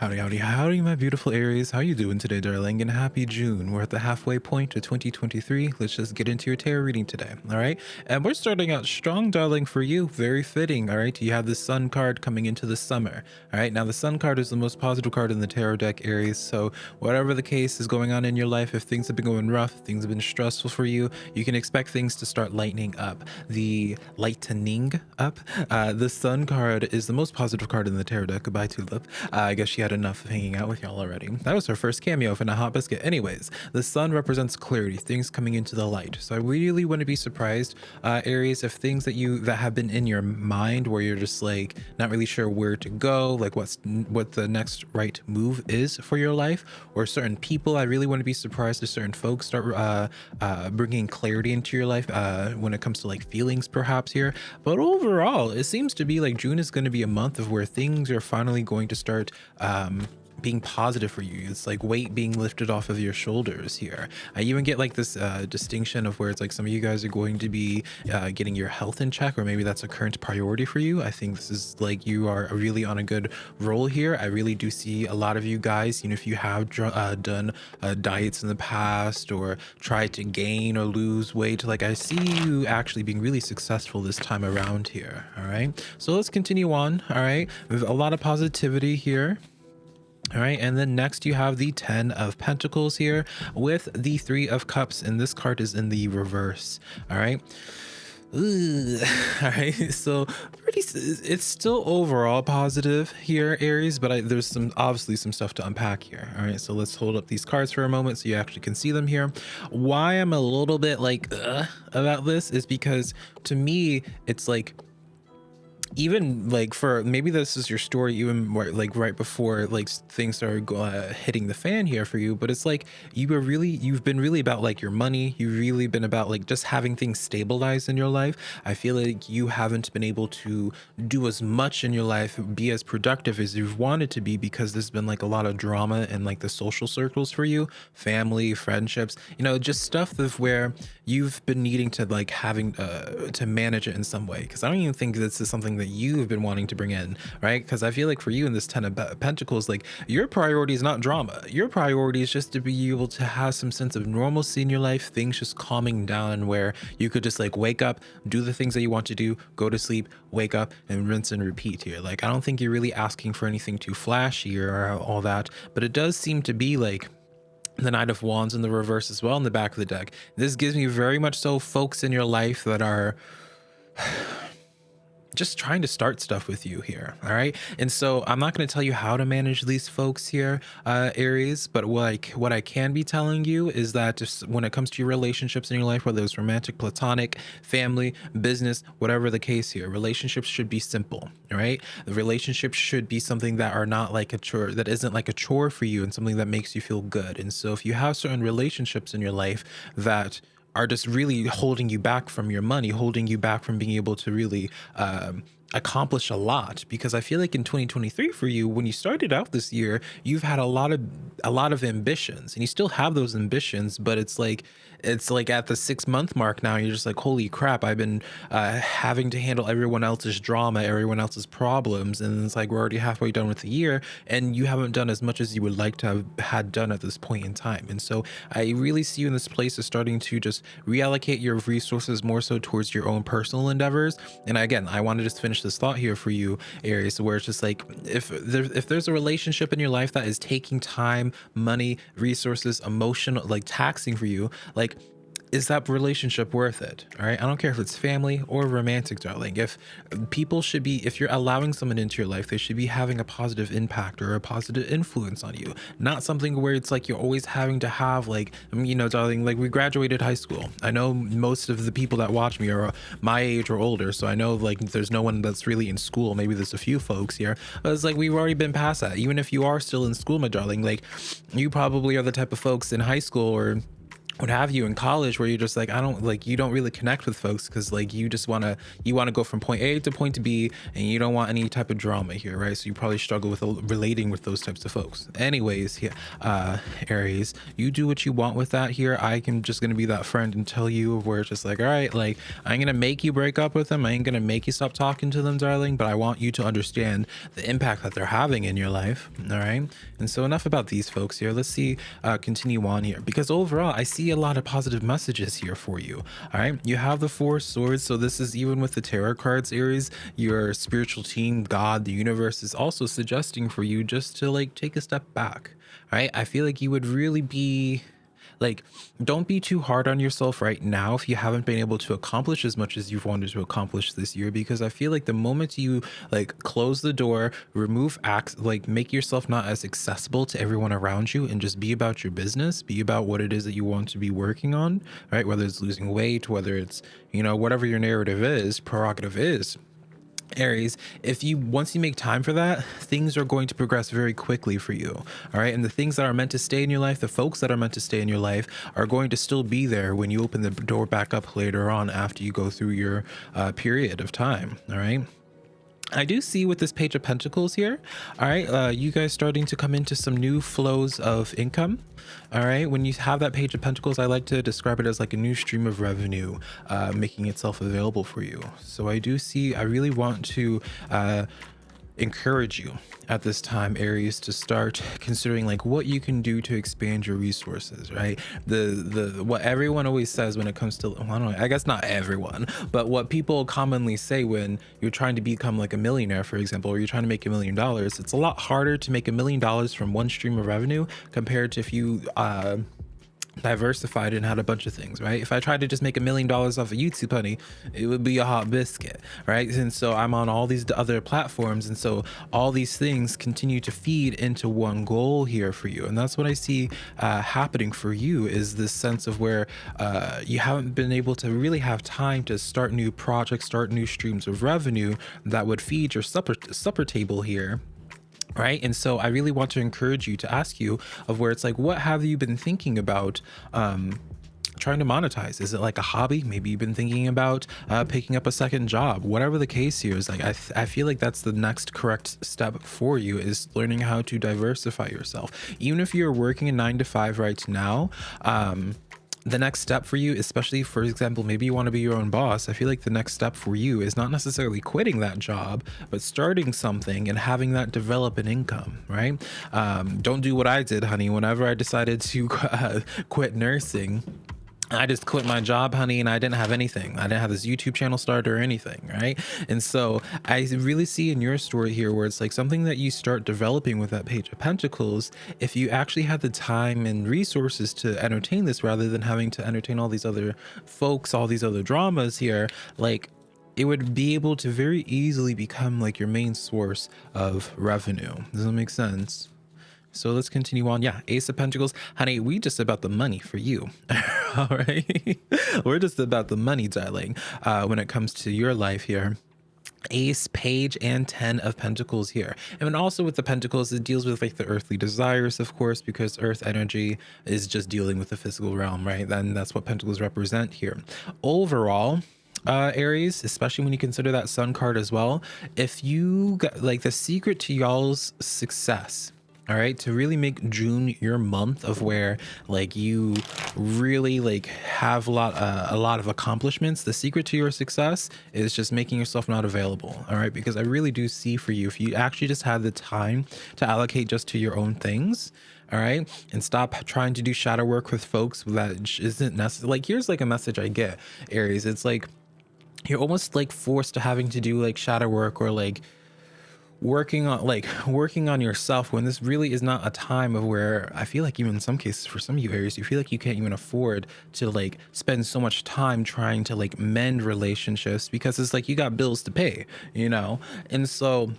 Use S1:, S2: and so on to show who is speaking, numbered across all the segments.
S1: Howdy, howdy, howdy, my beautiful Aries. How you doing today, darling? And happy June. We're at the halfway point of 2023. Let's just get into your tarot reading today, all right? And we're starting out strong, darling, for you. Very fitting, all right? You have the Sun card coming into the summer, all right? Now, the Sun card is the most positive card in the tarot deck, Aries. So whatever the case is going on in your life, if things have been going rough, things have been stressful for you, you can expect things to start lightening up. The lightening up. The Sun card is the most positive card in the tarot deck. Goodbye, Tulip. I guess she had enough of hanging out with y'all already. That was her first cameo in a hot biscuit. Anyways, the Sun represents clarity, things coming into the light. So I really wouldn't be surprised, Aries, if things that have been in your mind where you're just like not really sure where to go, like what the next right move is for your life, or certain people. I really wouldn't be surprised if certain folks start bringing clarity into your life when it comes to like feelings, perhaps here. But overall, it seems to be like June is going to be a month of where things are finally going to start being positive for you. It's like weight being lifted off of your shoulders here. I even get like this distinction of where it's like some of you guys are going to be getting your health in check, or maybe that's a current priority for you. I think this is like you are really on a good roll here. I really do see a lot of you guys, if you have done diets in the past or tried to gain or lose weight, like I see you actually being really successful this time around here. All right, so let's continue on. All right, with a lot of positivity here. All right, and then next you have the 10 of Pentacles here with the 3 of Cups, and this card is in the reverse. All right. Ooh. All right, so it's still overall positive here, Aries, but there's obviously some stuff to unpack here. All right, so let's hold up these cards for a moment so you actually can see them here. Why I'm a little bit like about this is because to me it's like, even like for maybe this is your story even more like right before like things started hitting the fan here for you, but it's like you've been really about like your money. You've really been about like just having things stabilized in your life. I feel like you haven't been able to do as much in your life, be as productive as you've wanted to be, because there's been like a lot of drama in like the social circles for you, family, friendships, just stuff of where you've been needing to like having to manage it in some way. Because I don't even think this is something that you've been wanting to bring in, right? Because I feel like for you in this 10 of Pentacles, like your priority is not drama. Your priority is just to be able to have some sense of normalcy in your life, things just calming down, where you could just like wake up, do the things that you want to do, go to sleep, wake up, and rinse and repeat here. Like, I don't think you're really asking for anything too flashy or all that, but it does seem to be like the Knight of Wands in the reverse as well in the back of the deck. This gives me very much so folks in your life that are just trying to start stuff with you here. All right, and so I'm not going to tell you how to manage these folks here, Aries, but what I can be telling you is that just when it comes to your relationships in your life, whether it's romantic, platonic, family, business, whatever the case here, relationships should be simple. All right, the relationships should be something that are not like a chore, that isn't like a chore for you, and something that makes you feel good. And so if you have certain relationships in your life that are just really holding you back from your money, holding you back from being able to really accomplish a lot, because I feel like in 2023 for you, when you started out this year, you've had a lot of ambitions, and you still have those ambitions, but it's like at the 6-month mark now, you're just like, holy crap, I've been having to handle everyone else's drama, everyone else's problems, and it's like we're already halfway done with the year, and you haven't done as much as you would like to have had done at this point in time. And so I really see you in this place of starting to just reallocate your resources more so towards your own personal endeavors. And again, I want to just finish this thought here for you, Aries, where it's just like, if there's a relationship in your life that is taking time, money, resources, emotional, like taxing for you, like, is that relationship worth it? All right, I don't care if it's family or romantic, darling. If you're allowing someone into your life, they should be having a positive impact or a positive influence on you, not something where it's like you're always having to have like, darling, like we graduated high school. I know most of the people that watch me are my age or older, so I know like there's no one that's really in school. Maybe there's a few folks here, but it's like we've already been past that. Even if you are still in school, my darling, like you probably are the type of folks in high school what have you in college, where you're just like, I don't like, you don't really connect with folks because like you want to go from point A to point B, and you don't want any type of drama here, right? So you probably struggle with relating with those types of folks. Anyways, here, Aries, you do what you want with that here. I can just gonna be that friend and tell you where it's just like, all right, like I ain't gonna make you break up with them, I ain't gonna make you stop talking to them, darling, but I want you to understand the impact that they're having in your life. All right. And so enough about these folks here. Let's see, continue on here, because overall I see a lot of positive messages here for you. All right, you have the Four Swords, so this is even with the tarot cards, Aries, your spiritual team, God, the universe is also suggesting for you just to like take a step back. All right, I feel like you would really be like, don't be too hard on yourself right now if you haven't been able to accomplish as much as you've wanted to accomplish this year, because I feel like the moment you like close the door, remove acts, like make yourself not as accessible to everyone around you, and just be about your business, be about what it is that you want to be working on, right? Whether it's losing weight, whether it's, you know, whatever your narrative is, prerogative is, Aries, if you once you make time for that, things are going to progress very quickly for you. All right. And the things that are meant to stay in your life, the folks that are meant to stay in your life, are going to still be there when you open the door back up later on after you go through your period of time. All right. I do see with this Page of Pentacles here, all right, you guys starting to come into some new flows of income. All right, when you have that Page of Pentacles, I like to describe it as like a new stream of revenue making itself available for you. So I do see, I really want to encourage you at this time, Aries, to start considering like what you can do to expand your resources, right? The what everyone always says when it comes to, well, I don't know, I guess not everyone, but what people commonly say when you're trying to become like a millionaire, for example, or you're trying to make $1 million, it's a lot harder to make $1 million from one stream of revenue compared to if you diversified and had a bunch of things, right? If I tried to just make $1 million off of YouTube, honey, it would be a hot biscuit, right? And so I'm on all these other platforms, and so all these things continue to feed into one goal here for you. And that's what I see happening for you, is this sense of where you haven't been able to really have time to start new projects, start new streams of revenue that would feed your supper table here, right? And so I really want to encourage you to ask you of where it's like, what have you been thinking about trying to monetize? Is it like a hobby? Maybe you've been thinking about picking up a second job. Whatever the case here is, like I feel like that's the next correct step for you, is learning how to diversify yourself. Even if you're working a 9 to 5 right now, the next step for you, especially for example, maybe you want to be your own boss, I feel like the next step for you is not necessarily quitting that job, but starting something and having that develop an income, right? Don't do what I did, honey. Whenever I decided to quit nursing, I just quit my job, honey, and I didn't have anything. I didn't have this YouTube channel started or anything, right? And so I really see in your story here where it's like something that you start developing with that Page of Pentacles, if you actually had the time and resources to entertain this rather than having to entertain all these other folks, all these other dramas here, like it would be able to very easily become like your main source of revenue. Does that make sense? So let's continue on. Yeah, Ace of Pentacles, honey, we just about the money for you. All right, we're just about the money, darling, when it comes to your life here. Ace, Page, and 10 of Pentacles here. And then also with the Pentacles, it deals with like the earthly desires, of course, because earth energy is just dealing with the physical realm, right? Then that's what Pentacles represent here. Overall, Aries, especially when you consider that Sun card as well, if you got like the secret to y'all's success, all right, to really make June your month of where like you really like have a lot of accomplishments, the secret to your success is just making yourself not available. All right, because I really do see for you, if you actually just had the time to allocate just to your own things, all right, and stop trying to do shadow work with folks that isn't necessary. Like here's like a message I get, Aries, it's like you're almost like forced to having to do like shadow work or like working on yourself, when this really is not a time of where I feel like even in some cases for some of you Aries, you feel like you can't even afford to like spend so much time trying to like mend relationships, because it's like you got bills to pay, you know? And so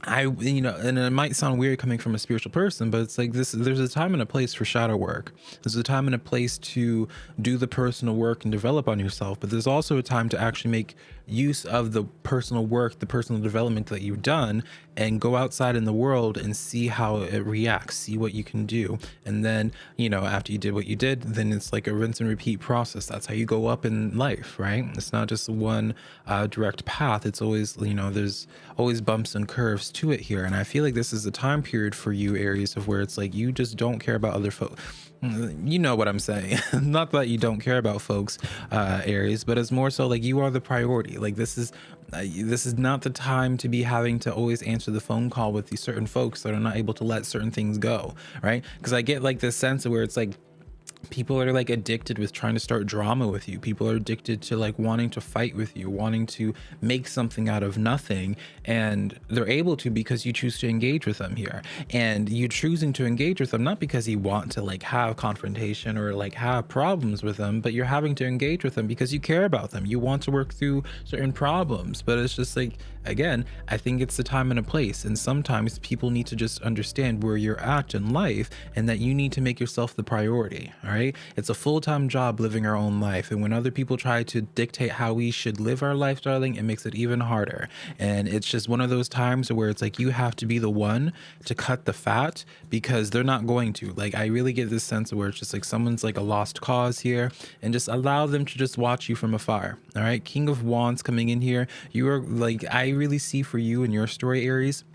S1: and it might sound weird coming from a spiritual person, but it's like this, there's a time and a place for shadow work. There's a time and a place to do the personal work and develop on yourself, but there's also a time to actually make use of the personal work, the personal development that you've done, and go outside in the world and see how it reacts, see what you can do. And then, after you did what you did, then it's like a rinse and repeat process. That's how you go up in life, right? It's not just one direct path. It's always, there's always bumps and curves to it here. And I feel like this is a time period for you, Aries, of where it's like you just don't care about other folks. You know what I'm saying. Not that you don't care about folks, Aries, but it's more so like you are the priority. Like this is not the time to be having to always answer the phone call with these certain folks that are not able to let certain things go, right? Because I get like this sense of where it's like people are like addicted with trying to start drama with you. People are addicted to like wanting to fight with you, wanting to make something out of nothing, and they're able to because you choose to engage with them here. And you choosing to engage with them not because you want to like have confrontation or like have problems with them, but you're having to engage with them because you care about them. You want to work through certain problems. But it's just like, again, I think it's the time and a place, and sometimes people need to just understand where you're at in life and that you need to make yourself the priority. All right, it's a full-time job living our own life, and when other people try to dictate how we should live our life, darling, it makes it even harder. And it's just one of those times where it's like you have to be the one to cut the fat because they're not going to. Like, I really get this sense of where it's just like someone's like a lost cause here, and just allow them to just watch you from afar. All right, King of Wands coming in here. You are like, I really see for you in your story, Aries,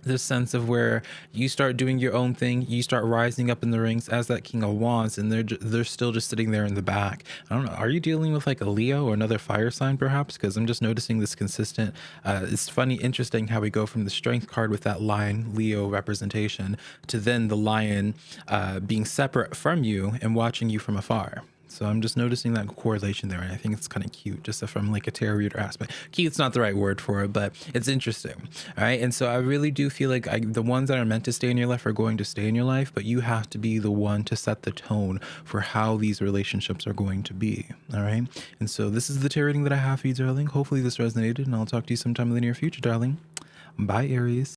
S1: this sense of where you start doing your own thing, you start rising up in the ranks as that King of Wands, and they're still just sitting there in the back. I don't know, are you dealing with like a Leo or another fire sign perhaps? Because I'm just noticing this consistent it's funny, interesting how we go from the strength card with that lion Leo representation to then the lion being separate from you and watching you from afar. So I'm just noticing that correlation there, and I think it's kind of cute, just from like a tarot reader aspect. Cute's not the right word for it, but it's interesting. All right, and so I really do feel like the ones that are meant to stay in your life are going to stay in your life, but you have to be the one to set the tone for how these relationships are going to be. All right, and so this is the tarot reading that I have for you, darling. Hopefully this resonated, and I'll talk to you sometime in the near future, darling. Bye, Aries.